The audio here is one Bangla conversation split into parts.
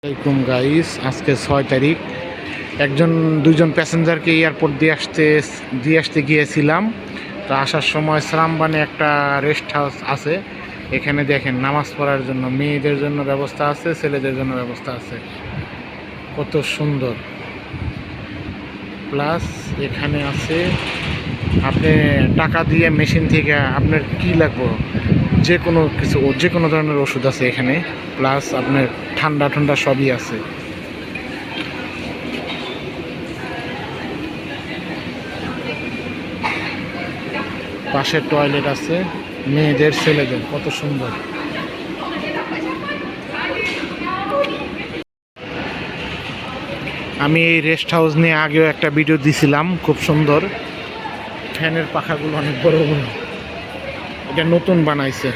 আসসালামাইকুম গাইস, আজকে 6 তারিখ। দুইজন প্যাসেঞ্জারকে এয়ারপোর্ট দিয়ে আসতে গিয়েছিলাম। তো আসার সময় শ্রামবানে একটা রেস্ট হাউস আছে। এখানে দেখেন নামাজ পড়ার জন্য মেয়েদের জন্য ব্যবস্থা আছে, ছেলেদের জন্য ব্যবস্থা আছে। কত সুন্দর। প্লাস এখানে আছে আপনি টাকা দিয়ে মেশিন থেকে আপনার কি লাগবে যে কোনো ধরনের ওষুধ আছে এখানে। প্লাস আপনার ঠান্ডা ঠান্ডা সবই আছে। পাশে টয়লেট আছে মেয়েদের ছেলেদের, কত সুন্দর। আমি এই রেস্ট হাউস নিয়ে আগেও একটা ভিডিও দিছিলাম, খুব সুন্দর। ফ্যানের পাখাগুলো অনেক বড় বড়, এটা নতুন বানাইছে।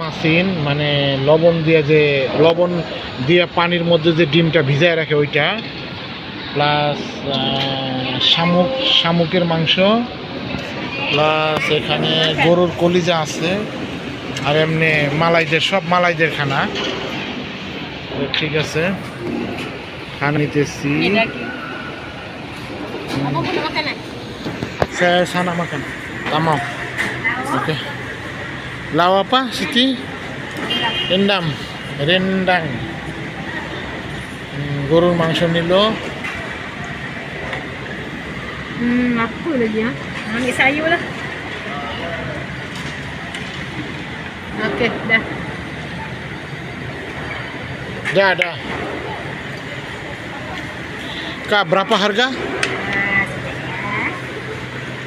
মেশিন মানে লবণ দিয়ে পানির মধ্যে যে ডিমটা ভিজায় রাখে ওইটা, প্লাস শামুকের মাংস, প্লাস এখানে গরুর কলিজা আছে, আর এমনি মালাইদের খানা। ঠিক আছে, খানা নিতেছি। sana makan tamam. Oke, lauk apa Siti? Rendang. গরুর মাংস নিল। Apa lagi ya? Ambil sayur lah. Okey, dah. Dah. Kak, berapa harga?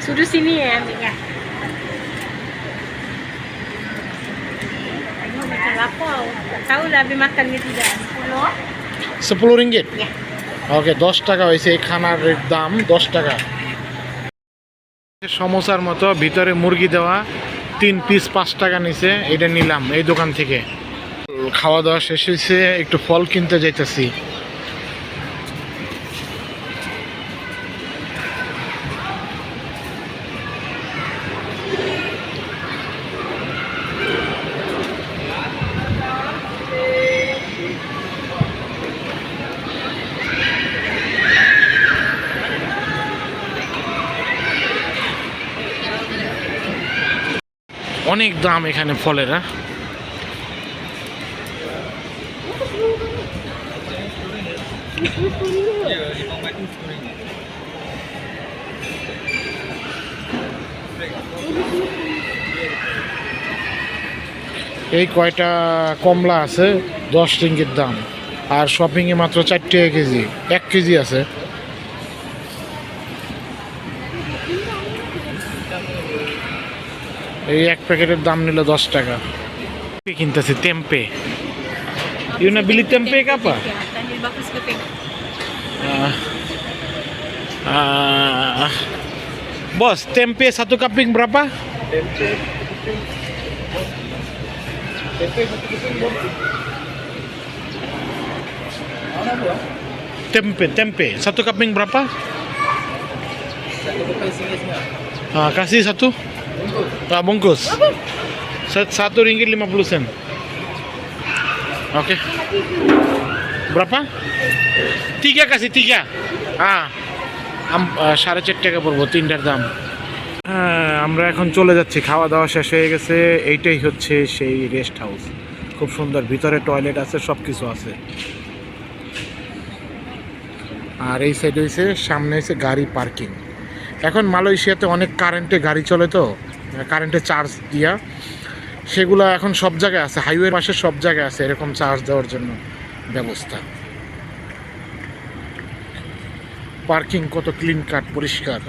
Suruh sini ya ambilnya. Tengok macam apa. Tak tahulah habis makan ke tidak. 10 ringgit? Ya. ওকে, 10 টাকা হয়েছে এই খানার দাম, 10 টাকা। সমোসার মতো ভিতরে মুরগি দেওয়া 3 পিস 5 টাকা নিছে। এটা নিলাম এই দোকান থেকে। খাওয়া দাওয়া শেষ হয়েছে, একটু ফল কিনতে যাইতেছি। অনেক দাম এখানে ফলের। এই কয়টা কমলা আছে 10 রিঙ্গিত দাম, আর শপিংয়ে মাত্র 4 টাকা কেজি, 1 কেজি আছে। এই এক প্যাকেটের দাম নিল 10 টাকা। কিনতেছি tempeh. You nak beli tempe ke apa? Sambil bagus ke Bos, tempe 1 keping berapa? Tempe 1 keping berapa? 1 keping singgah. Kasih 1 bungkus. 1 ringgit 50 sen. Oke. Berapa? 3 kasih 3. 4.5 টাকা পড়বো 3টার দাম। আমরা এখন চলে যাচ্ছি, খাওয়া দাওয়া শেষ হয়ে গেছে। এইটাই হচ্ছে সেই রেস্ট হাউস, খুব সুন্দর। ভিতরে টয়লেট আছে, সব কিছু আছে। আর এই সাইডে হয়েছে, সামনে হয়েছে গাড়ি পার্কিং। এখন মালয়েশিয়াতে অনেক কারেন্টে গাড়ি চলে, তো কারেন্টে চার্জ দিয়া সেগুলো এখন সব জায়গায় আছে, হাইওয়ের পাশে সব জায়গায় আছে এরকম চার্জ দেওয়ার জন্য ব্যবস্থা। পার্কিং কত ক্লিন কাট, পরিষ্কার।